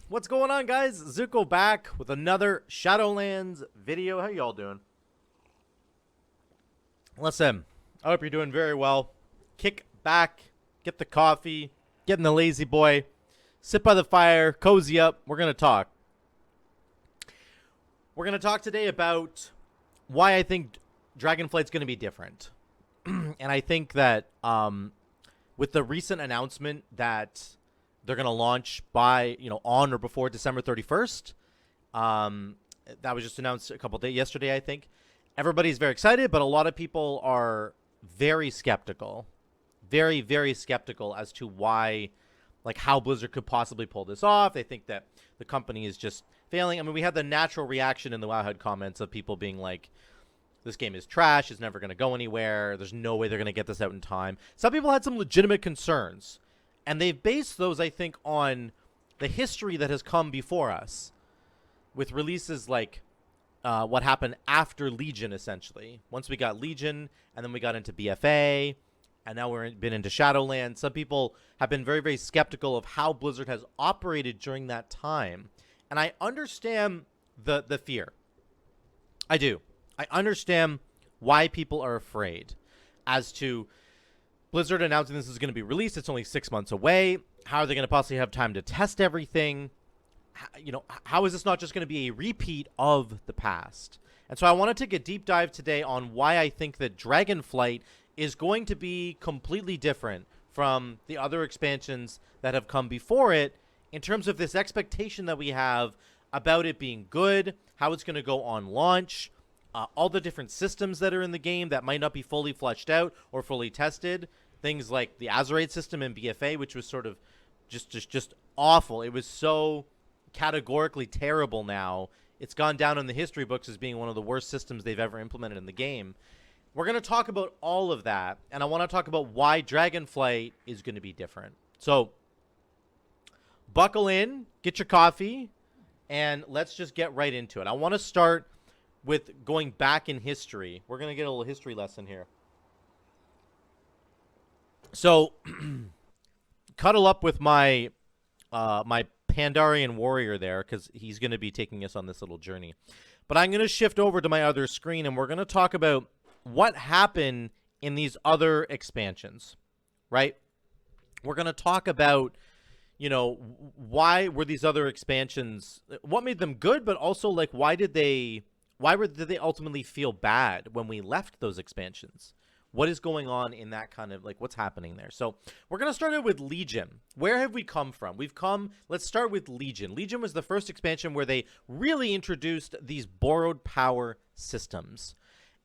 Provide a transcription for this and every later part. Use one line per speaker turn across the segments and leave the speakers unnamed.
What's going on, guys? Zuko back with another Shadowlands video. How y'all doing? Listen, I hope you're doing very well. Kick back, get the coffee, get in the lazy boy, sit by the fire, cozy up. We're going to talk. We're going to talk today about why I think Dragonflight's going to be different. And I think that with the recent announcement that they're going to launch by, on or before December 31st. That was just announced a couple days yesterday, I think. Everybody's very excited, but a lot of people are very skeptical. Very, very skeptical as to why, how Blizzard could possibly pull this off. They think that the company is just failing. I mean, we had the natural reaction in the Wowhead comments of people being like, this game is trash. It's never going to go anywhere. There's no way they're going to get this out in time. Some people had some legitimate concerns. And they've based those, I think, on the history that has come before us with releases like what happened after Legion, essentially. Once we got Legion, and then we got into BFA, and now we've been into Shadowlands. Some people have been very, very skeptical of how Blizzard has operated during that time. And I understand the fear. I do. I understand why people are afraid as to Blizzard announcing this is going to be released. It's only 6 months away. How are they going to possibly have time to test everything? How is this not just going to be a repeat of the past? And so I want to take a deep dive today on why I think that Dragonflight is going to be completely different from the other expansions that have come before it in terms of this expectation that we have about it being good, how it's going to go on launch, all the different systems that are in the game that might not be fully fleshed out or fully tested. Things like the Azerate system in BFA, which was sort of just awful. It was so categorically terrible now. It's gone down in the history books as being one of the worst systems they've ever implemented in the game. We're going to talk about all of that, and I want to talk about why Dragonflight is going to be different. So, buckle in, get your coffee, and let's just get right into it. I want to start with going back in history. We're going to get a little history lesson here. So, cuddle up with my my Pandarian warrior there, because he's going to be taking us on this little journey. But I'm going to shift over to my other screen, and we're going to talk about what happened in these other expansions, right? We're going to talk about, why were these other expansions, what made them good, but also, why did they ultimately feel bad when we left those expansions? What is going on in that kind of, what's happening there? So we're going to start out with Legion. Where have we come from? Let's start with Legion. Legion was the first expansion where they really introduced these borrowed power systems.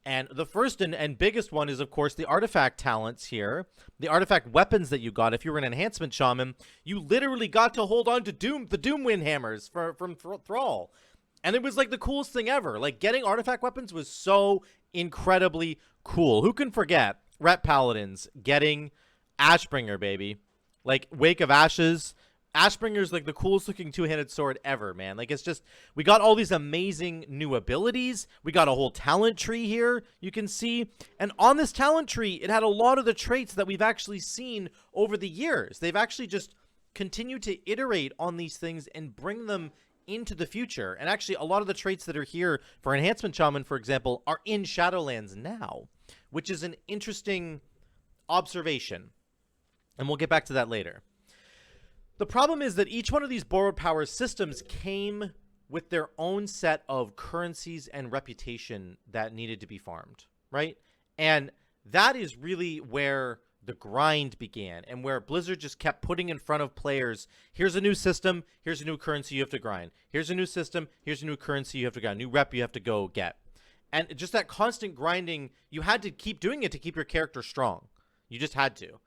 And the first and biggest one is, of course, the artifact talents here. The artifact weapons that you got. If you were an enhancement shaman, you literally got to hold on to the Doomwind hammers from Thrall. And it was the coolest thing ever. Getting artifact weapons was so incredibly cool. Who can forget Ret Paladins getting Ashbringer, baby? Wake of Ashes. Ashbringer's the coolest looking two-handed sword ever, man. It's just, we got all these amazing new abilities. We got a whole talent tree here, you can see. And on this talent tree, it had a lot of the traits that we've actually seen over the years. They've actually just continued to iterate on these things and bring them into the future. And actually, a lot of the traits that are here for Enhancement Shaman, for example, are in Shadowlands now, which is an interesting observation. And we'll get back to that later. The problem is that each one of these borrowed power systems came with their own set of currencies and reputation that needed to be farmed, right? And that is really where the grind began, and where Blizzard just kept putting in front of players, here's a new system, here's a new currency you have to grind. Here's a new system, here's a new currency you have to grind, new rep you have to go get. And just that constant grinding, you had to keep doing it to keep your character strong. You just had to.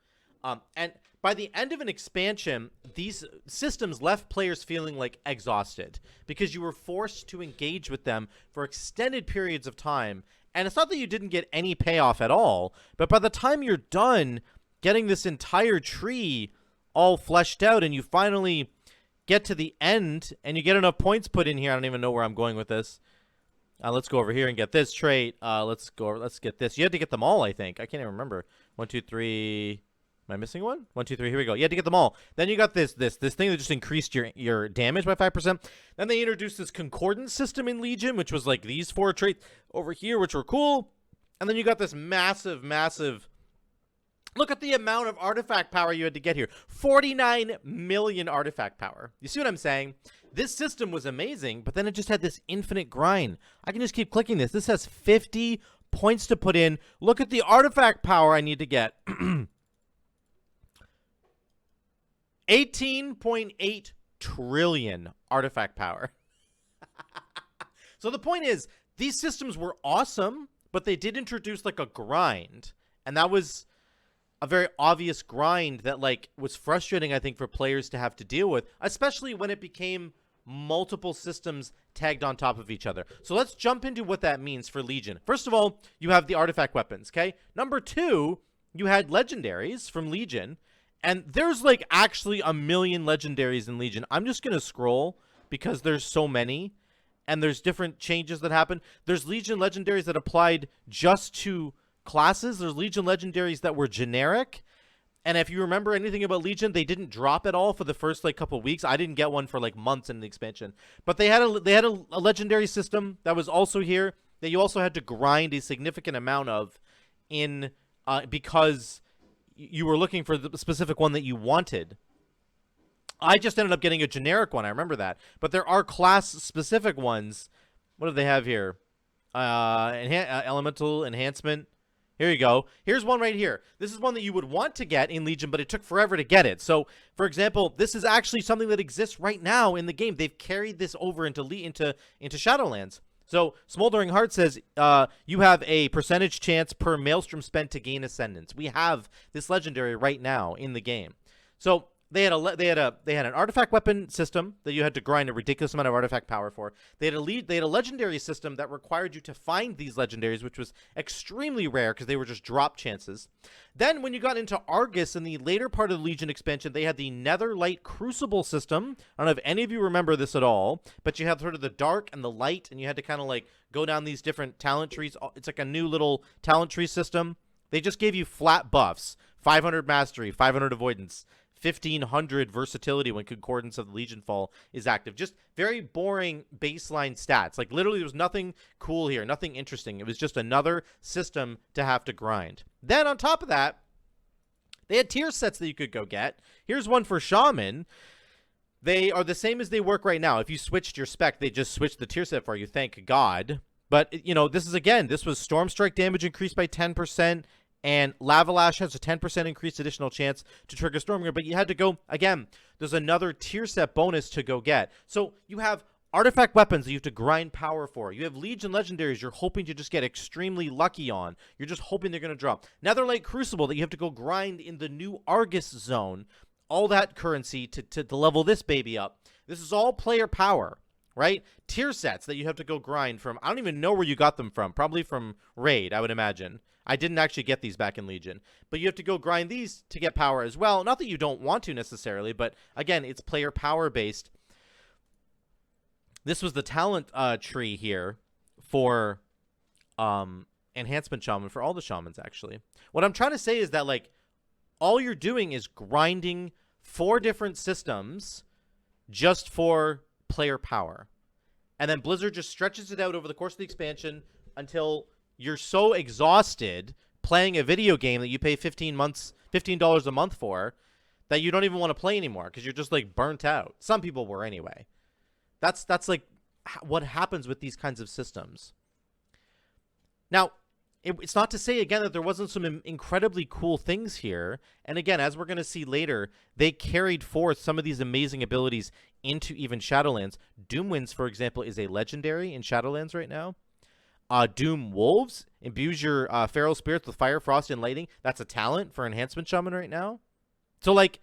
And by the end of an expansion, these systems left players feeling exhausted, because you were forced to engage with them for extended periods of time. And it's not that you didn't get any payoff at all, but by the time you're done getting this entire tree all fleshed out and you finally get to the end and you get enough points put in here, I don't even know where I'm going with this. Let's go over here and get this trait. Let's get this. You had to get them all, I think. I can't even remember. 1, 2, 3, Am I missing one? 1, 2, 3. Here we go. You had to get them all. Then you got this thing that just increased your damage by 5%. Then they introduced this concordance system in Legion, which was like these 4 traits over here, which were cool. And then you got this massive. Look at the amount of artifact power you had to get here. 49 million artifact power. You see what I'm saying? This system was amazing, but then it just had this infinite grind. I can just keep clicking this. This has 50 points to put in. Look at the artifact power I need to get. 18.8 trillion artifact power. So the point is, these systems were awesome, but they did introduce like a grind. And that was a very obvious grind that like was frustrating, I think, for players to have to deal with, especially when it became multiple systems tagged on top of each other. So let's jump into what that means for Legion. First of all, you have the artifact weapons, okay? Number 2, you had legendaries from Legion. And there's like actually a million legendaries in Legion. I'm just going to scroll because there's so many and there's different changes that happen. There's Legion legendaries that applied just to classes. There's Legion legendaries that were generic. And if you remember anything about Legion, they didn't drop at all for the first like couple weeks. I didn't get one for like months in the expansion. But they had a legendary system that was also here that you also had to grind a significant amount of in because you were looking for the specific one that you wanted. I just ended up getting a generic one. I remember that. But there are class-specific ones. What do they have here? Elemental enhancement. Here you go. Here's one right here. This is one that you would want to get in Legion, but it took forever to get it. So, for example, this is actually something that exists right now in the game. They've carried this over into Shadowlands. So, Smoldering Heart says, you have a percentage chance per Maelstrom spent to gain Ascendance. We have this legendary right now in the game. So, they had an artifact weapon system that you had to grind a ridiculous amount of artifact power for. They had a legendary system that required you to find these legendaries, which was extremely rare because they were just drop chances. Then when you got into Argus in the later part of the Legion expansion, they had the Netherlight Crucible system. I don't know if any of you remember this at all, but you have sort of the dark and the light, and you had to kind of like go down these different talent trees. It's like a new little talent tree system. They just gave you flat buffs: 500 mastery, 500 avoidance, 1500 versatility when Concordance of the Legion Fall is active. Just very boring baseline stats. Like literally there was nothing cool here, nothing interesting. It was just another system to have to grind. Then on top of that, they had tier sets that you could go get. Here's one for Shaman. They are the same as they work right now. If you switched your spec, they just switched the tier set for you, thank God. But, you know, this was Storm Strike damage increased by 10%. And Lava Lash has a 10% increased additional chance to trigger Stormbringer. But you had to go, again, there's another tier set bonus to go get. So you have artifact weapons that you have to grind power for. You have Legion legendaries you're hoping to just get extremely lucky on. You're just hoping they're going to drop. Netherlight Crucible that you have to go grind in the new Argus zone. All that currency to level this baby up. This is all player power, right? Tier sets that you have to go grind from. I don't even know where you got them from. Probably from Raid, I would imagine. I didn't actually get these back in Legion. But you have to go grind these to get power as well. Not that you don't want to necessarily, but again, it's player power based. This was the talent tree here for Enhancement Shaman, for all the Shamans actually. What I'm trying to say is that like all you're doing is grinding 4 different systems just for player power. And then Blizzard just stretches it out over the course of the expansion until you're so exhausted playing a video game that you pay $15 a month for that you don't even want to play anymore because you're just like burnt out. Some people were anyway. That's like what happens with these kinds of systems. Now, it's not to say again that there wasn't some incredibly cool things here. And again, as we're going to see later, they carried forth some of these amazing abilities into even Shadowlands. Doomwinds, for example, is a legendary in Shadowlands right now. Doom Wolves imbues your feral spirits with fire, frost, and lightning. That's a talent for Enhancement Shaman right now. So, like,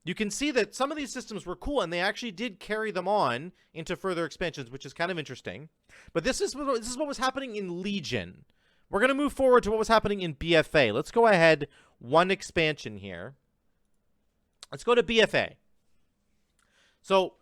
you can see that some of these systems were cool, and they actually did carry them on into further expansions, which is kind of interesting. But this is what was happening in Legion. We're going to move forward to what was happening in BFA. Let's go ahead one expansion here. Let's go to BFA. So,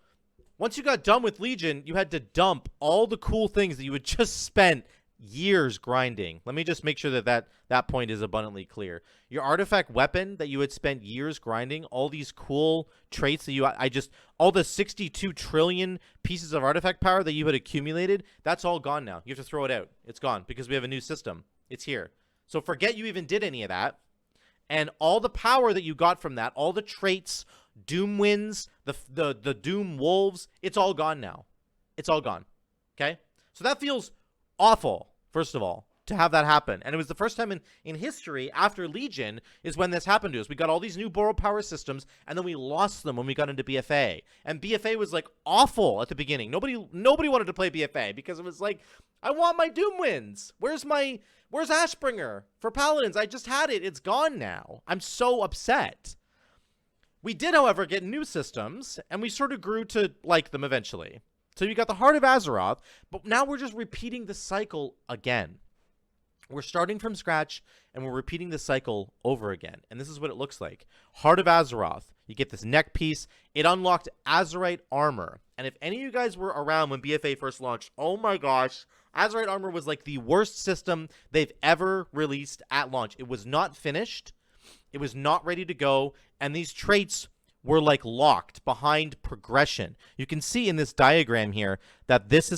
once you got done with Legion, you had to dump all the cool things that you had just spent years grinding. Let me just make sure that point is abundantly clear. Your artifact weapon that you had spent years grinding, all these cool traits that all the 62 trillion pieces of artifact power that you had accumulated, that's all gone now. You have to throw it out. It's gone because we have a new system. It's here. So forget you even did any of that. And all the power that you got from that, all the traits, Doom Winds, the Doom Wolves, it's all gone now. It's all gone. Okay? So that feels awful, first of all, to have that happen. And it was the first time in history after Legion is when this happened to us. We got all these new borrowed power systems, and then we lost them when we got into BFA. And BFA was like awful at the beginning. Nobody wanted to play BFA because it was like, I want my Doom Winds. Where's Ashbringer for Paladins? I just had it. It's gone now. I'm so upset. We did, however, get new systems, and we sort of grew to like them eventually. So you got the Heart of Azeroth, but now we're just repeating the cycle again. We're starting from scratch, and we're repeating the cycle over again. And this is what it looks like. Heart of Azeroth. You get this neck piece. It unlocked Azerite armor. And if any of you guys were around when BFA first launched, oh my gosh, Azerite armor was like the worst system they've ever released at launch. It was not finished. It was not ready to go. And these traits were like locked behind progression. You can see in this diagram here that this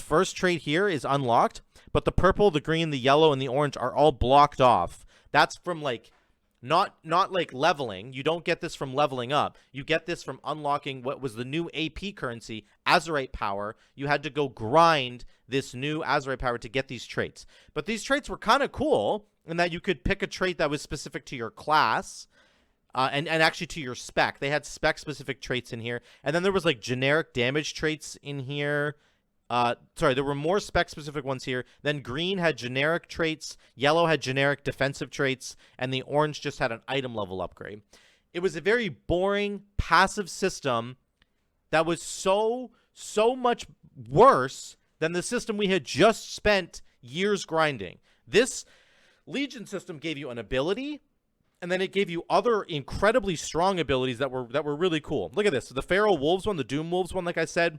first trait here is unlocked, but the purple, the green, the yellow, and the orange are all blocked off. That's from like not like leveling. You don't get this from leveling up. You get this from unlocking what was the new AP currency, Azerite power. You had to go grind this new Azerite power to get these traits. But these traits were kind of cool in that you could pick a trait that was specific to your class. And actually to your spec. They had spec-specific traits in here. And then there was, like, generic damage traits in here. There were more spec-specific ones here. Then green had generic traits. Yellow had generic defensive traits. And the orange just had an item level upgrade. It was a very boring, passive system that was so much worse than the system we had just spent years grinding. This Legion system gave you an ability, and then it gave you other incredibly strong abilities that were really cool. Look at this. So the Feral Wolves one, the Doom Wolves one, like I said,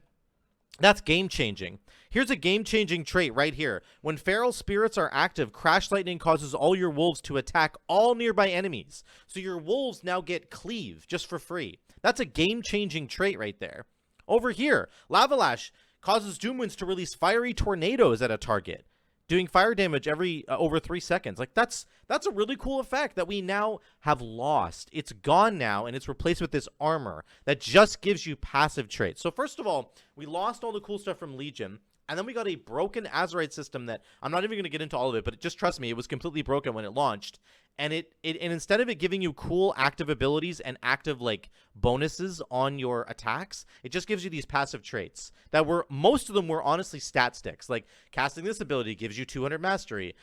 that's game-changing. Here's a game-changing trait right here. When Feral Spirits are active, Crash Lightning causes all your wolves to attack all nearby enemies. So your wolves now get Cleave just for free. That's a game-changing trait right there. Over here, Lavalash causes Doomwinds to release fiery tornadoes at a target, doing fire damage every over 3 seconds. Like that's a really cool effect that we now have lost. It's gone now, and it's replaced with this armor that just gives you passive traits. So first of all, we lost all the cool stuff from Legion, and then we got a broken Azerite system that I'm not even going to get into all of it, but just trust me, it was completely broken when it launched. And and instead of it giving you cool active abilities and active like bonuses on your attacks, it just gives you these passive traits that most of them were honestly stat sticks. Like casting this ability gives you 200 mastery.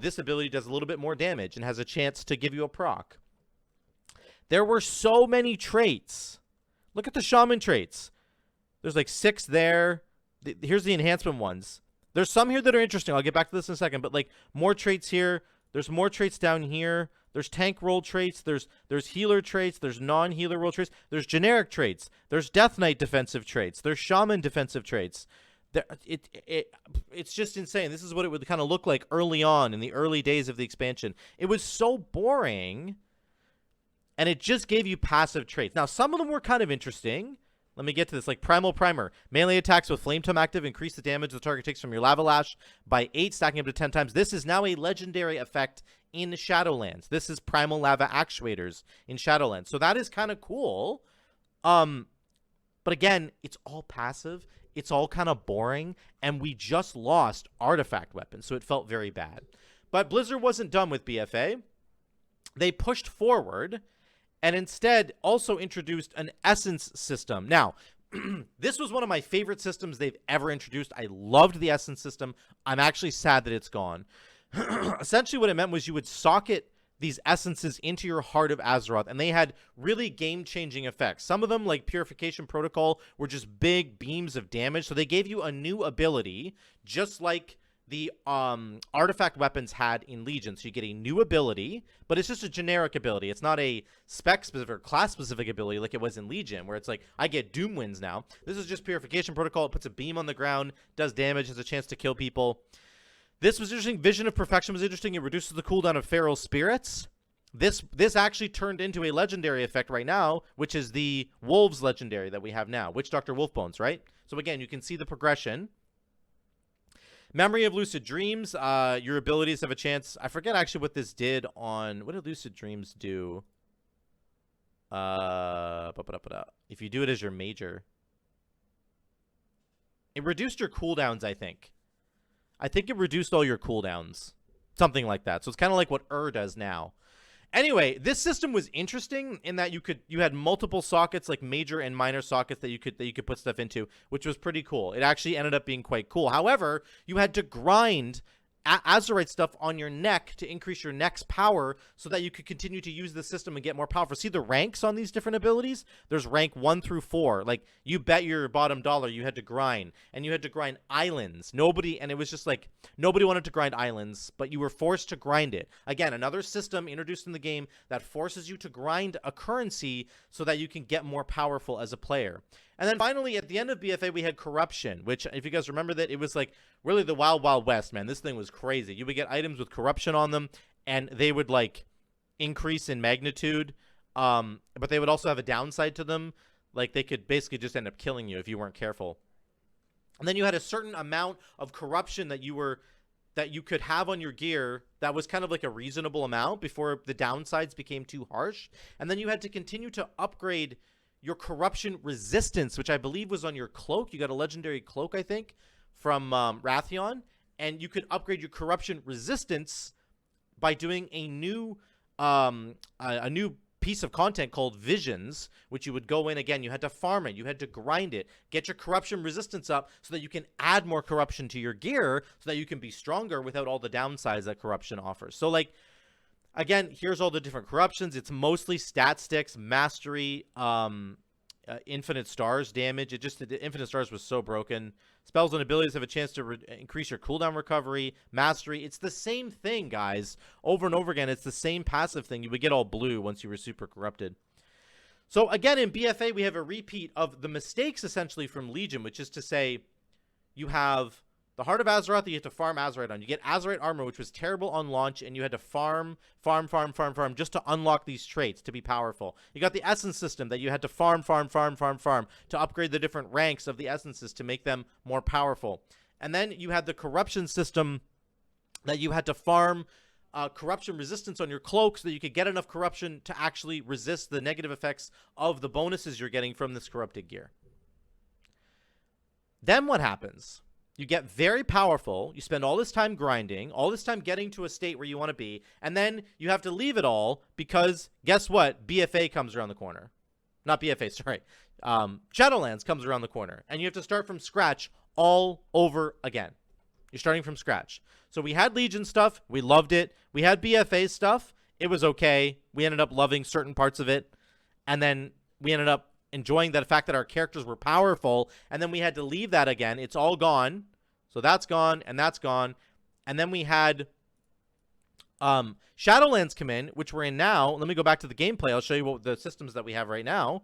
This ability does a little bit more damage and has a chance to give you a proc. There were so many traits. Look at the shaman traits. There's like 6 there. Here's the enhancement ones. There's some here that are interesting. I'll get back to this in a second, but like more traits here. There's more traits down here. There's tank roll traits. There's healer traits. There's non-healer roll traits. There's generic traits. There's Death Knight defensive traits. There's shaman defensive traits. It's just insane. This is what it would kind of look like early on in the early days of the expansion. It was so boring, and it just gave you passive traits. Now, some of them were kind of interesting. Let me get to this. Like Primal Primer. Melee attacks with Flame Tome active increase the damage the target takes from your Lava Lash by 8, stacking up to 10 times. This is now a legendary effect in Shadowlands. This is Primal Lava Actuators in Shadowlands. So that is kind of cool. But again, it's all passive. It's all kind of boring. And we just lost artifact weapons. So it felt very bad. But Blizzard wasn't done with BFA. They pushed forward and instead also introduced an Essence system. Now, this was one of my favorite systems they've ever introduced. I loved the Essence system. I'm actually sad that it's gone. Essentially what it meant was you would socket these essences into your Heart of Azeroth, and they had really game-changing effects. Some of them, like Purification Protocol, were just big beams of damage, so they gave you a new ability, just like the artifact weapons had in Legion. So you get a new ability, but it's just a generic ability. It's not a spec-specific or class-specific ability like it was in Legion, where it's like, I get Doom Winds now. This is just Purification Protocol. It puts a beam on the ground, does damage, has a chance to kill people. This was interesting. Vision of Perfection was interesting. It reduces the cooldown of Feral Spirits. This actually turned into a legendary effect right now, which is the Wolves legendary that we have now. Witch Doctor Wolfbones, right? So again, you can see the progression. Memory of Lucid Dreams. Your abilities have a chance. I forget actually what this did on... What did Lucid Dreams do? If you do it as your major. It reduced your cooldowns, I think. I think it reduced all your cooldowns. Something like that. So it's kind of like what does now. Anyway, this system was interesting in that you had multiple sockets, like major and minor sockets that you could put stuff into, which was pretty cool. It actually ended up being quite cool. However, you had to grind Azurite stuff on your neck to increase your neck's power so that you could continue to use the system and get more powerful. See the ranks on these different abilities? There's rank 1 through 4. Like, you bet your bottom dollar you had to grind. And you had to grind islands. And it was just like, nobody wanted to grind islands, but you were forced to grind it. Again, another system introduced in the game that forces you to grind a currency so that you can get more powerful as a player. And then finally, at the end of BFA, we had Corruption, which, if you guys remember that, it was like really the Wild Wild West, man. This thing was crazy. You would get items with Corruption on them, and they would, like, increase in magnitude, but they would also have a downside to them. Like, they could basically just end up killing you if you weren't careful. And then you had a certain amount of Corruption that you could have on your gear that was kind of like a reasonable amount before the downsides became too harsh. And then you had to continue to upgrade your Corruption resistance, which I believe was on your cloak. You got a legendary cloak, I think, from Wrathion, and you could upgrade your Corruption resistance by doing a new piece of content called Visions, which you would go in. Again, you had to farm it, you had to grind it, get your Corruption resistance up so that you can add more Corruption to your gear so that you can be stronger without all the downsides that Corruption offers. So, like, again, here's all the different corruptions. It's mostly stat sticks, mastery, infinite stars damage. The infinite stars was so broken. Spells and abilities have a chance to increase your cooldown recovery, mastery. It's the same thing, guys. Over and over again, it's the same passive thing. You would get all blue once you were super corrupted. So again, in BFA, we have a repeat of the mistakes essentially from Legion, which is to say you have the Heart of Azeroth that you have to farm Azurite on. You get Azurite armor, which was terrible on launch, and you had to farm just to unlock these traits to be powerful. You got the Essence system that you had to farm to upgrade the different ranks of the Essences to make them more powerful. And then you had the Corruption system that you had to farm Corruption resistance on your cloak so that you could get enough Corruption to actually resist the negative effects of the bonuses you're getting from this corrupted gear. Then what happens? You get very powerful, you spend all this time grinding, all this time getting to a state where you want to be, and then you have to leave it all because, guess what? BFA comes around the corner. Not BFA, sorry. Shadowlands comes around the corner, and you have to start from scratch all over again. You're starting from scratch. So we had Legion stuff, we loved it. We had BFA stuff, it was okay. We ended up loving certain parts of it, and then we ended up enjoying the fact that our characters were powerful, and then we had to leave that again. It's all gone. So that's gone, and that's gone. And then we had Shadowlands come in, which we're in now. Let me go back to the gameplay. I'll show you what the systems that we have right now.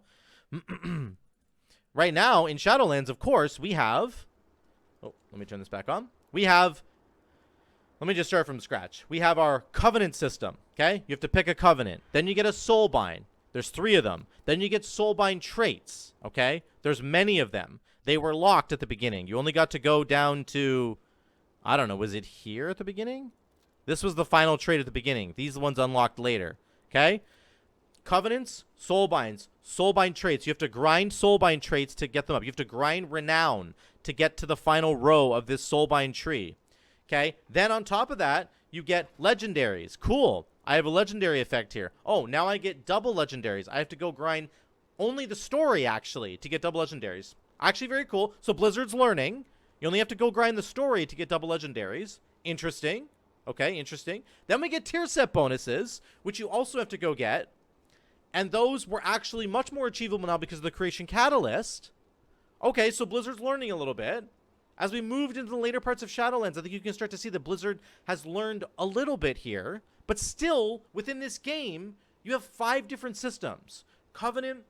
Right now, in Shadowlands, of course, we have... Oh, let me turn this back on. We have... Let me just start from scratch. We have our Covenant system, okay? You have to pick a Covenant. Then you get a Soulbind. There's 3 of them. Then you get Soulbind traits, okay? There's many of them. They were locked at the beginning. You only got to go down to, I don't know, was it here at the beginning? This was the final trait at the beginning. These are the ones unlocked later, okay? Covenants, Soulbinds, Soulbind traits. You have to grind Soulbind traits to get them up. You have to grind Renown to get to the final row of this Soulbind tree, okay? Then on top of that, you get Legendaries. Cool. I have a legendary effect here. Oh, now I get double legendaries. I have to go grind only the story, actually, to get double legendaries. Actually, very cool. So Blizzard's learning. You only have to go grind the story to get double legendaries. Interesting. Okay, interesting. Then we get tier set bonuses, which you also have to go get. And those were actually much more achievable now because of the Creation Catalyst. Okay, so Blizzard's learning a little bit. As we moved into the later parts of Shadowlands, I think you can start to see that Blizzard has learned a little bit here. But still, within this game, you have 5 different systems. Covenant,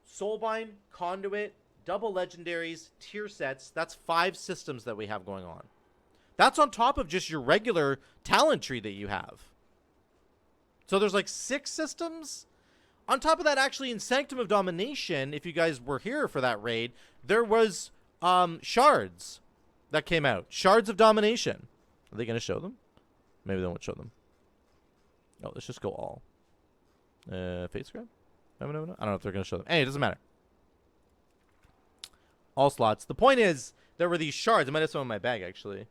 Soulbind, Conduit, double legendaries, tier sets. That's 5 systems that we have going on. That's on top of just your regular talent tree that you have. So there's like 6 systems. On top of that, actually, in Sanctum of Domination, if you guys were here for that raid, there was shards that came out. Shards of Domination. Are they going to show them? Maybe they won't show them. No, let's just go all. Face grab? I don't know if they're going to show them. Hey, it doesn't matter. All slots. The point is, there were these shards. I might have some in my bag, actually.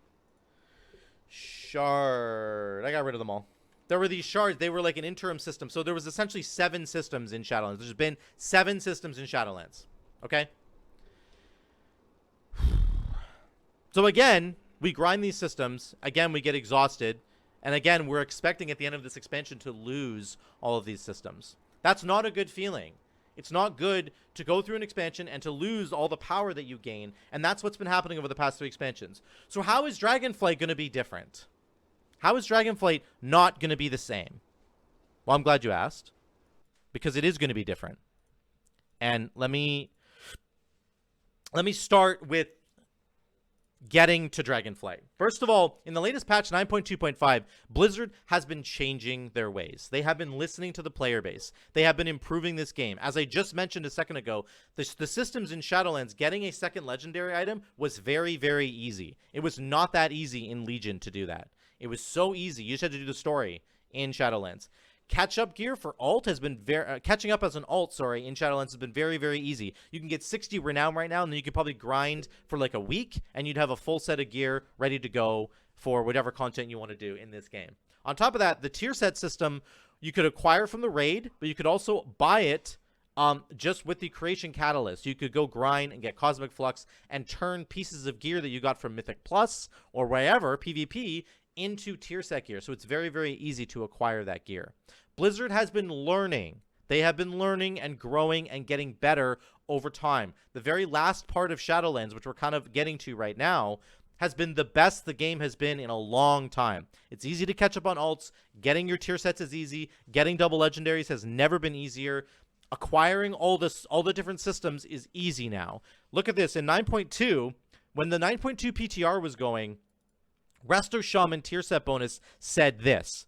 Shard. I got rid of them all. There were these shards. They were like an interim system. So there was essentially 7 systems in Shadowlands. There's been 7 systems in Shadowlands. Okay? So again, we grind these systems. Again, we get exhausted. And again, we're expecting at the end of this expansion to lose all of these systems. That's not a good feeling. It's not good to go through an expansion and to lose all the power that you gain. And that's what's been happening over the past 3 expansions. So how is Dragonflight going to be different? How is Dragonflight not going to be the same? Well, I'm glad you asked. Because it is going to be different. And let me start with getting to Dragonflight. First of all, in the latest patch 9.2.5, Blizzard has been changing their ways. They have been listening to the player base. They have been improving this game. As I just mentioned a second ago, the systems in Shadowlands, getting a second legendary item was very, very easy. It was not that easy in Legion to do that. It was so easy. You just had to do the story in Shadowlands. Catch-up gear for alt has been catching up as an alt, in Shadowlands has been very, very easy. You can get 60 renown right now, and then you could probably grind for like a week, and you'd have a full set of gear ready to go for whatever content you want to do in this game. On top of that, the tier set system, you could acquire from the raid, but you could also buy it just with the creation catalyst. You could go grind and get Cosmic Flux and turn pieces of gear that you got from Mythic Plus or wherever, PvP, into tier set gear. So it's very, very easy to acquire that gear. Blizzard has been learning. They have been learning and growing and getting better over time. The very last part of Shadowlands, which we're kind of getting to right now, has been the best the game has been in a long time. It's easy to catch up on alts. Getting your tier sets is easy. Getting double legendaries has never been easier. Acquiring all the different systems is easy now. Look at this. In 9.2, when the 9.2 PTR was going, Resto Shaman tier set bonus said this: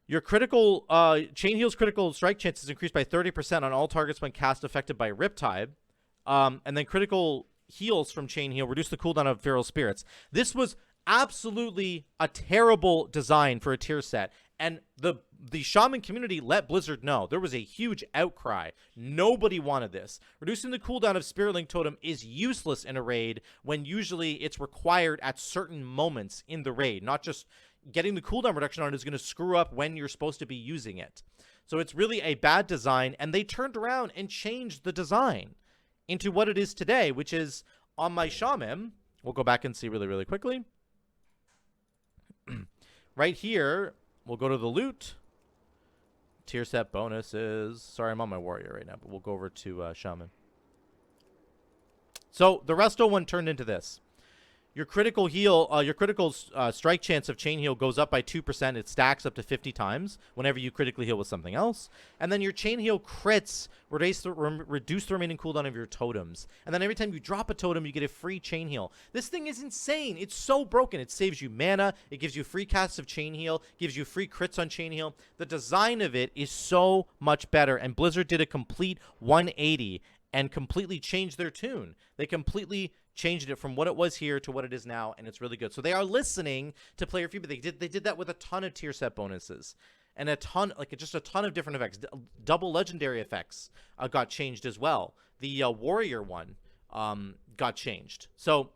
your critical Chain Heal's critical strike chance is increased by 30% on all targets when cast affected by Riptide. And then critical heals from Chain Heal reduce the cooldown of Feral Spirits. This was absolutely a terrible design for a tier set. And the Shaman community let Blizzard know. There was a huge outcry. Nobody wanted this. Reducing the cooldown of Spirit Link Totem is useless in a raid when usually it's required at certain moments in the raid. Not just getting the cooldown reduction on it is going to screw up when you're supposed to be using it. So it's really a bad design, and they turned around and changed the design into what it is today, which is on my Shaman. We'll go back and see really, really quickly. Right here, we'll go to the loot. Tier set bonuses. Sorry, I'm on my warrior right now, but we'll go over to Shaman. So the Resto one turned into this. Your critical heal, your critical strike chance of Chain Heal goes up by 2%. It stacks up to 50 times whenever you critically heal with something else. And then your Chain Heal crits reduce the remaining cooldown of your totems. And then every time you drop a totem, you get a free Chain Heal. This thing is insane. It's so broken. It saves you mana. It gives you free casts of Chain Heal. Gives you free crits on Chain Heal. The design of it is so much better. And Blizzard did a complete 180 and completely changed their tune. They completely changed it from what it was here to what it is now, and it's really good. So they are listening to player feedback. They did that with a ton of tier set bonuses and a ton, like just a ton of different effects. Double legendary effects got changed as well. The warrior one got changed. So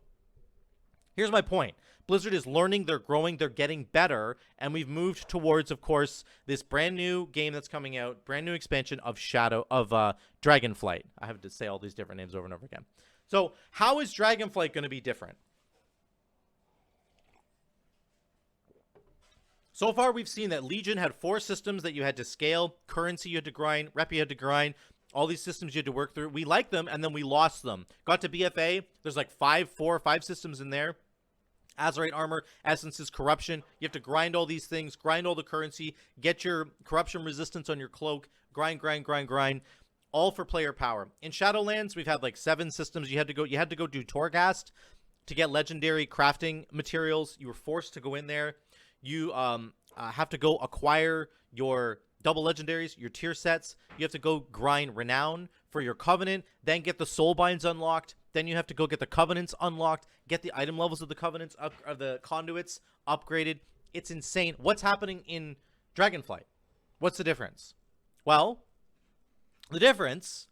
here's my point. Blizzard is learning, they're growing, they're getting better, and we've moved towards, of course, this brand new game that's coming out, brand new expansion of Dragonflight. I have to say all these different names over and over again. So how is Dragonflight going to be different? So far, we've seen that Legion had 4 systems that you had to scale. Currency you had to grind. Rep you had to grind. All these systems you had to work through. We liked them, and then we lost them. Got to BFA. There's like 4 or 5 systems in there. Azerite Armor, Essences, Corruption. You have to grind all these things. Grind all the currency. Get your corruption resistance on your cloak. Grind, grind, grind, grind. All for player power. In Shadowlands, we've had like 7 systems. You had to go do Torghast. to get legendary crafting materials. You were forced to go in there. You have to go acquire your double legendaries, your tier sets. You have to go grind renown for your covenant, then get the soul binds unlocked. Then you have to go get the covenants unlocked, get the item levels of the covenants up, of the conduits upgraded. It's insane. What's happening in Dragonflight? What's the difference? Well, the difference,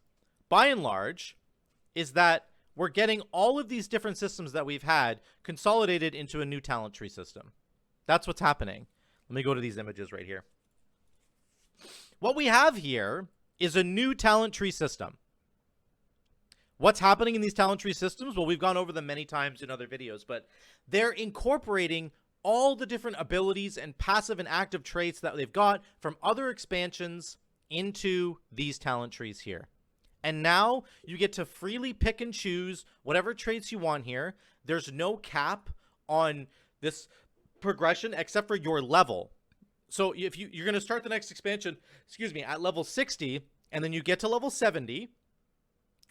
by and large, is that we're getting all of these different systems that we've had consolidated into a new talent tree system. That's what's happening. Let me go to these images right here. What we have here is a new talent tree system. What's happening in these talent tree systems? Well, we've gone over them many times in other videos, but they're incorporating all the different abilities and passive and active traits that they've got from other expansions into these talent trees here. And now you get to freely pick and choose whatever traits you want here. There's no cap on this progression except for your level. So if you're going to start the next expansion, at level 60, and then you get to level 70,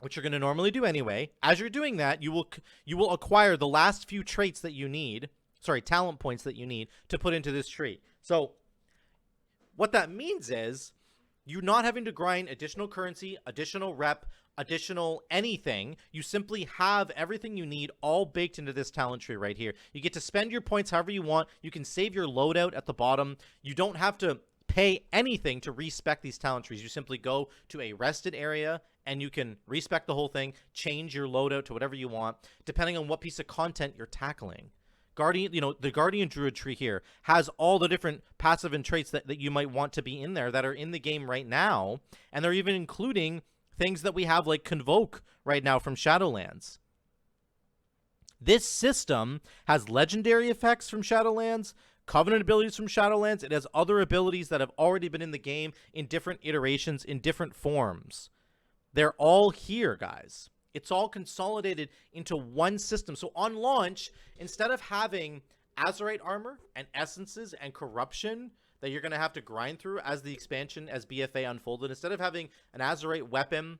which you're going to normally do anyway. As you're doing that, you will acquire the last few traits that you need, talent points that you need to put into this tree. So what that means is you're not having to grind additional currency, additional rep, additional anything. You simply have everything you need all baked into this talent tree right here. You get to spend your points however you want. You can save your loadout at the bottom. You don't have to pay anything to respec these talent trees. You simply go to a rested area and you can respec the whole thing, change your loadout to whatever you want, depending on what piece of content you're tackling. Guardian, the Guardian Druid tree here has all the different passive and traits that you might want to be in there that are in the game right now. And they're even including things that we have like Convoke right now from Shadowlands. This system has legendary effects from Shadowlands, Covenant abilities from Shadowlands. It has other abilities that have already been in the game in different iterations, in different forms. They're all here, guys. It's all consolidated into one system. So on launch, instead of having Azurite armor and essences and corruption that you're going to have to grind through as the expansion, as BFA unfolded, instead of having an Azurite weapon,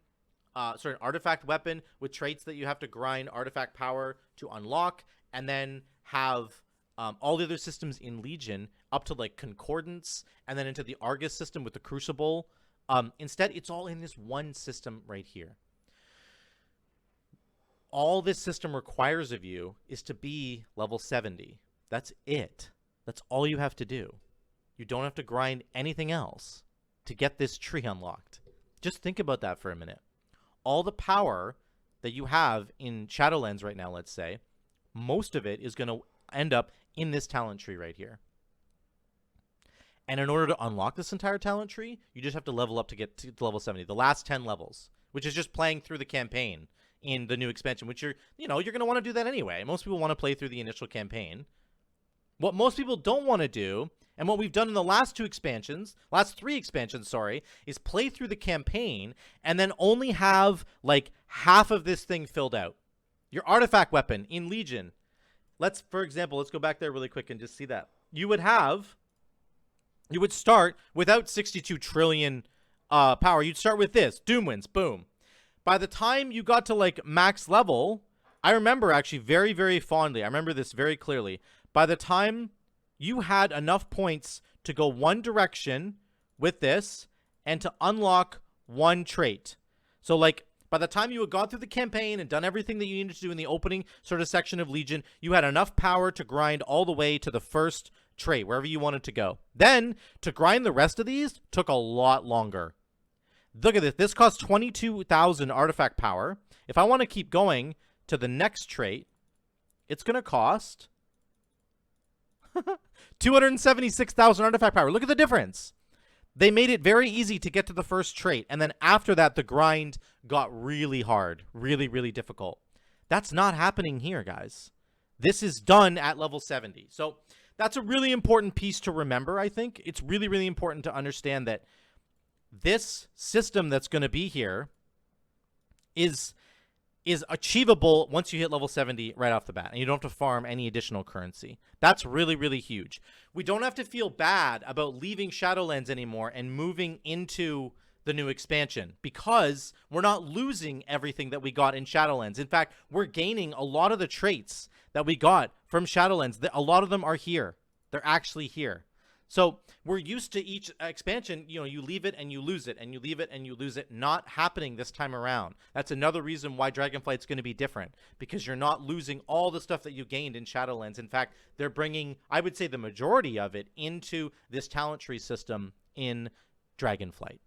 an artifact weapon with traits that you have to grind artifact power to unlock, and then have all the other systems in Legion up to like Concordance, and then into the Argus system with the Crucible. Instead, it's all in this one system right here. All this system requires of you is to be level 70. That's it. That's all you have to do. You don't have to grind anything else to get this tree unlocked. Just think about that for a minute. All the power that you have in Shadowlands right now, let's say, most of it is going to end up in this talent tree right here. And in order to unlock this entire talent tree, you just have to level up to get to level 70. The last 10 levels, which is just playing through the campaign in the new expansion, which you're going to want to do that anyway. Most people want to play through the initial campaign. What most people don't want to do, and what we've done in the last three expansions, is play through the campaign and then only have like half of this thing filled out. Your artifact weapon in Legion. For example, let's go back there really quick and just see that. You would start without 62 trillion power. You'd start with this. Doomwinds. Boom. By the time you got to like max level, I remember actually very, very fondly. I remember this very clearly. By the time you had enough points to go one direction with this and to unlock one trait. So like by the time you had gone through the campaign and done everything that you needed to do in the opening sort of section of Legion, you had enough power to grind all the way to the first trait, wherever you wanted to go. Then to grind the rest of these took a lot longer. Look at this. This costs 22,000 artifact power. If I want to keep going to the next trait, it's going to cost 276,000 artifact power. Look at the difference. They made it very easy to get to the first trait. And then after that, the grind got really hard. Really, really difficult. That's not happening here, guys. This is done at level 70. So that's a really important piece to remember, I think. It's really, really important to understand that this system that's going to be here is achievable once you hit level 70 right off the bat, and you don't have to farm any additional currency. That's really, really huge. We don't have to feel bad about leaving Shadowlands anymore and moving into the new expansion, because we're not losing everything that we got in Shadowlands. In fact, we're gaining a lot of the traits that we got from Shadowlands, a lot of them are here. They're actually here. So we're used to each expansion, you know, you leave it and you lose it, and you leave it and you lose it, not happening this time around. That's another reason why Dragonflight's going to be different, because you're not losing all the stuff that you gained in Shadowlands. In fact, they're bringing, I would say, the majority of it into this talent tree system in Dragonflight.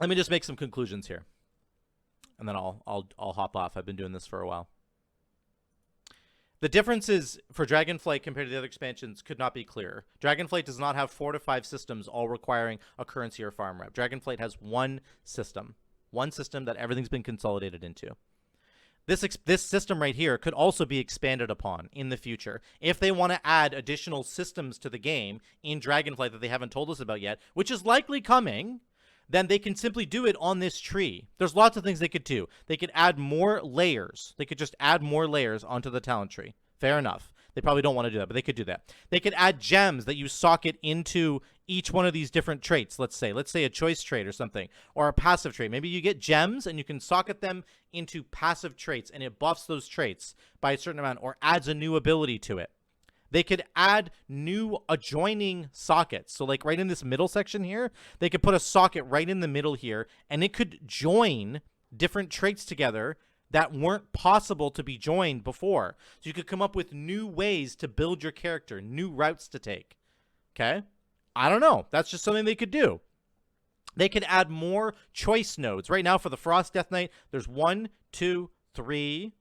Let me just make some conclusions here, and then I'll hop off. I've been doing this for a while. The differences for Dragonflight compared to the other expansions could not be clearer. Dragonflight does not have 4 to 5 systems all requiring a currency or farm rep. Dragonflight has one system that everything's been consolidated into. This system right here could also be expanded upon in the future. If they want to add additional systems to the game in Dragonflight that they haven't told us about yet, which is likely coming, then they can simply do it on this tree. There's lots of things they could do. They could add more layers. They could just add more layers onto the talent tree. Fair enough. They probably don't want to do that, but they could do that. They could add gems that you socket into each one of these different traits. Let's say a choice trait or something, or a passive trait. Maybe you get gems and you can socket them into passive traits, and it buffs those traits by a certain amount or adds a new ability to it. They could add new adjoining sockets. So like right in this middle section here, they could put a socket right in the middle here, and it could join different traits together that weren't possible to be joined before. So you could come up with new ways to build your character, new routes to take. Okay? I don't know. That's just something they could do. They could add more choice nodes. Right now for the Frost Death Knight, there's 1, 2, 3,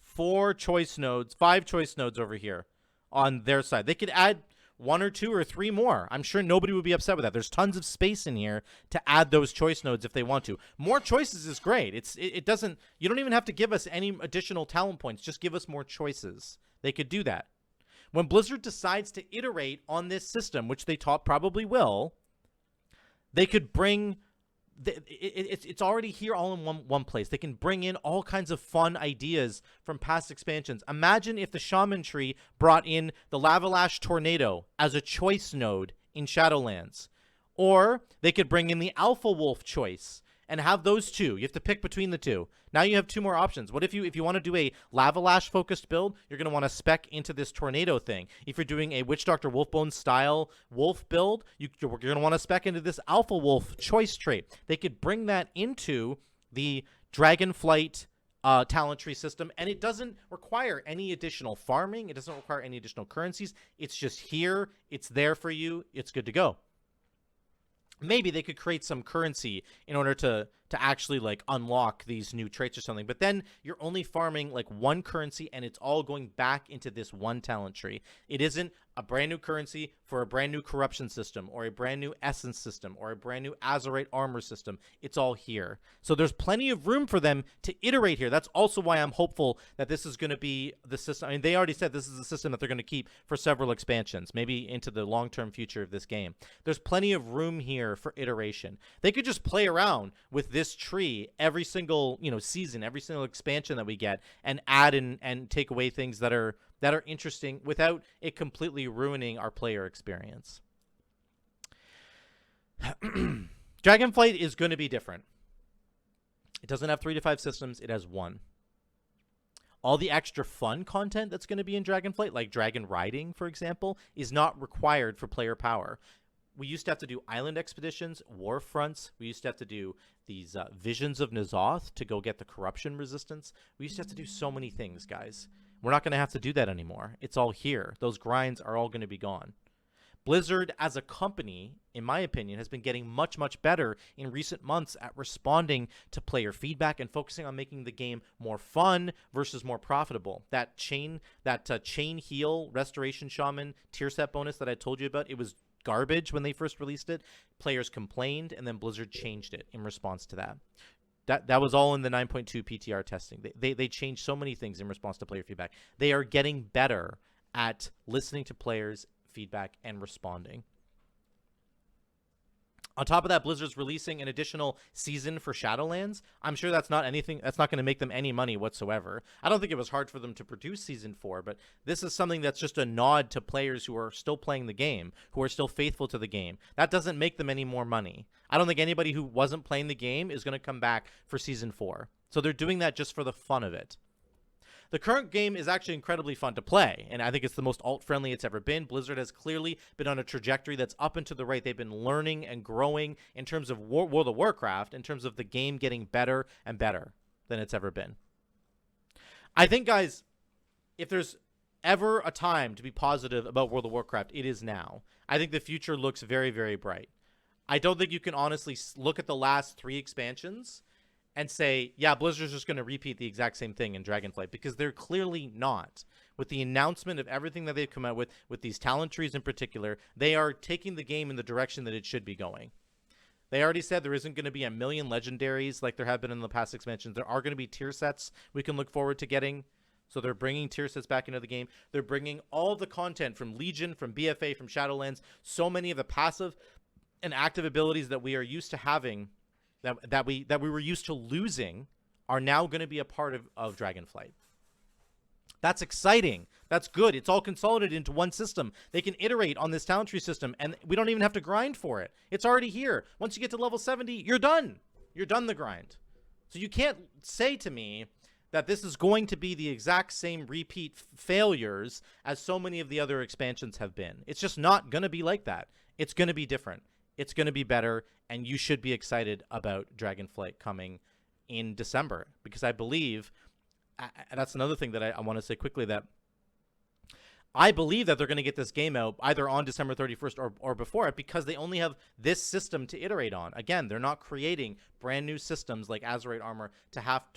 4 choice nodes, 5 choice nodes over here on their side. They could add 1 or 2 or 3 more. I'm sure nobody would be upset with that. There's tons of space in here to add those choice nodes if they want to. More choices is great. It doesn't, you don't even have to give us any additional talent points. Just give us more choices. They could do that. When Blizzard decides to iterate on this system, which they probably will, they could bring it's already here all in one place. They can bring in all kinds of fun ideas from past expansions. Imagine if the Shaman Tree brought in the Lavalash Tornado as a choice node in Shadowlands. Or they could bring in the Alpha Wolf choice and have those two. You have to pick between the two. Now you have 2 more options. What if you want to do a Lavalash focused build, you're going to want to spec into this tornado thing. If you're doing a Witch Doctor Wolfbone style wolf build, you're going to want to spec into this Alpha Wolf choice trait. They could bring that into the Dragonflight talent tree system, and it doesn't require any additional farming. It doesn't require any additional currencies. It's just here. It's there for you. It's good to go. Maybe they could create some currency in order to actually like unlock these new traits or something. But then you're only farming like 1 currency, and it's all going back into this one talent tree. It isn't a brand new currency for a brand new corruption system or a brand new essence system or a brand new Azerite armor system. It's all here. So there's plenty of room for them to iterate here. That's also why I'm hopeful that this is going to be the system. I mean, they already said this is the system that they're going to keep for several expansions, maybe into the long-term future of this game. There's plenty of room here for iteration. They could just play around with this tree every single, season, every single expansion that we get, and add and take away things that are interesting without it completely ruining our player experience. Dragonflight is going to be different. It doesn't have 3 to 5 systems. It has 1. All the extra fun content that's going to be in Dragonflight, like dragon riding, for example, is not required for player power. We used to have to do island expeditions, war fronts. We used to have to do these visions of N'Zoth to go get the corruption resistance. We used to have to do so many things, guys. We're not going to have to do that anymore. It's all here. Those grinds are all going to be gone. Blizzard, as a company, in my opinion, has been getting much, much better in recent months at responding to player feedback and focusing on making the game more fun versus more profitable. That chain heal restoration shaman tier set bonus that I told you about, it was garbage when they first released it. Players complained, and then Blizzard changed it in response to that. That was all in the 9.2 PTR testing. They changed so many things in response to player feedback. They are getting better at listening to players' feedback and responding. On top of that, Blizzard's releasing an additional season for Shadowlands. I'm sure that's not going to make them any money whatsoever. I don't think it was hard for them to produce season 4, but this is something that's just a nod to players who are still playing the game, who are still faithful to the game. That doesn't make them any more money. I don't think anybody who wasn't playing the game is going to come back for season 4. So they're doing that just for the fun of it. The current game is actually incredibly fun to play, and I think it's the most alt-friendly it's ever been. Blizzard has clearly been on a trajectory that's up and to the right. They've been learning and growing in terms of World of Warcraft, in terms of the game getting better and better than it's ever been. I think, guys, if there's ever a time to be positive about World of Warcraft, it is now. I think the future looks very, very bright. I don't think you can honestly look at the last 3 expansions and say, yeah, Blizzard's just going to repeat the exact same thing in Dragonflight, because they're clearly not. With the announcement of everything that they've come out with these talent trees in particular, they are taking the game in the direction that it should be going. They already said there isn't going to be a million legendaries like there have been in the past expansions. There are going to be tier sets we can look forward to getting. So they're bringing tier sets back into the game. They're bringing all the content from Legion, from BFA, from Shadowlands, so many of the passive and active abilities that we are used to having, that we were used to losing, are now going to be a part of Dragonflight. That's exciting. That's good. It's all consolidated into one system. They can iterate on this talent tree system, and we don't even have to grind for it. It's already here. Once you get to level 70, you're done. You're done the grind. So you can't say to me that this is going to be the exact same repeat failures as so many of the other expansions have been. It's just not going to be like that. It's going to be different. It's going to be better, and you should be excited about Dragonflight coming in December, because I believe, and that's another thing that I want to say quickly, that I believe that they're going to get this game out either on December 31st or before it, because they only have this system to iterate on. Again, they're not creating brand new systems like Azerite Armor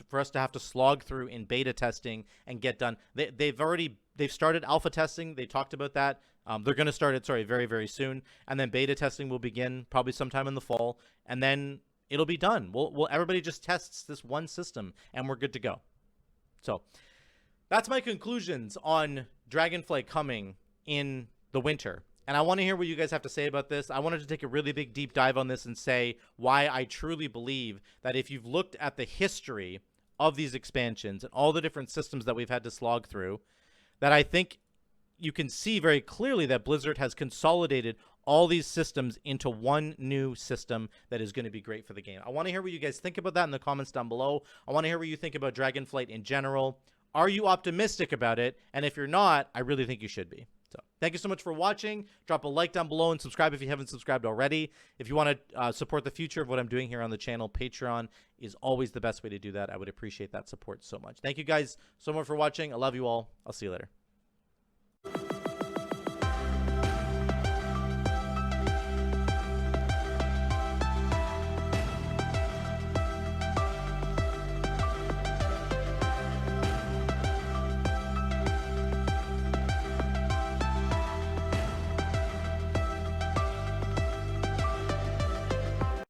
for us to have to slog through in beta testing and get done. They've started alpha testing. They talked about that. They're going to start it, very, very soon. And then beta testing will begin probably sometime in the fall. And then it'll be done. Everybody just tests this one system, and we're good to go. So that's my conclusions on Dragonflight coming in the winter. And I want to hear what you guys have to say about this. I wanted to take a really big deep dive on this and say why I truly believe that if you've looked at the history of these expansions and all the different systems that we've had to slog through, that I think you can see very clearly that Blizzard has consolidated all these systems into one new system that is going to be great for the game. I want to hear what you guys think about that in the comments down below. I want to hear what you think about Dragonflight in general. Are you optimistic about it? And if you're not, I really think you should be. So thank you so much for watching. Drop a like down below and subscribe if you haven't subscribed already. If you want to support the future of what I'm doing here on the channel, Patreon is always the best way to do that. I would appreciate that support so much. Thank you guys so much for watching. I love you all. I'll see you later.